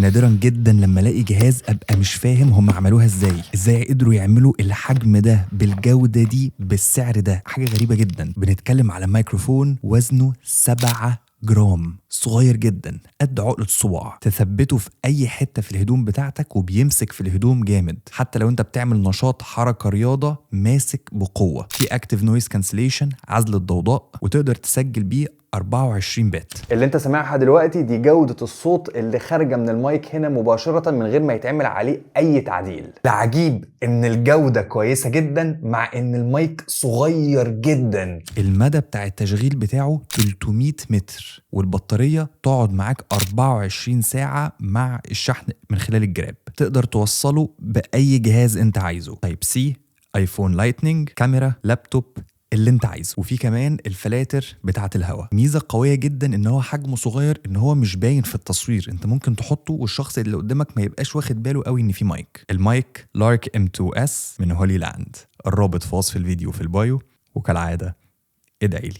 ونادرا جدا لما الاقي جهاز ابقى مش فاهم هم عملوها ازاي قدروا يعملوا الحجم ده بالجودة دي بالسعر ده. حاجة غريبة جدا. بنتكلم على ميكروفون وزنه 7 جرام، صغير جدا قد عقلة الصباع، تثبته في اي حتة في الهدوم بتاعتك وبيمسك في الهدوم جامد. حتى لو انت بتعمل نشاط حركة رياضة ماسك بقوة. في اكتيف نويز كانسليشن، عزل الضوضاء، وتقدر تسجل بيه 24 بت. اللي انت سامعها دلوقتي دي جودة الصوت اللي خارجة من المايك هنا مباشرة من غير ما يتعمل عليه اي تعديل. العجيب ان الجودة كويسة جدا مع ان المايك صغير جدا. المدى بتاع التشغيل بتاعه 300 متر، والبطارية تقعد معاك 24 ساعة مع الشحن من خلال الجراب. تقدر توصله بأي جهاز انت عايزه، تايب سي، ايفون لايتنينج، كاميرا، لابتوب، اللي انت عايزه. وفي كمان الفلاتر بتاعه الهواء. ميزه قويه جدا ان هو حجمه صغير، ان هو مش باين في التصوير. انت ممكن تحطه والشخص اللي قدامك ما يبقاش واخد باله قوي ان في مايك. المايك لارك M2S من هولي لاند. الرابط في وصف الفيديو في البايو. وكالعاده ادعي لي.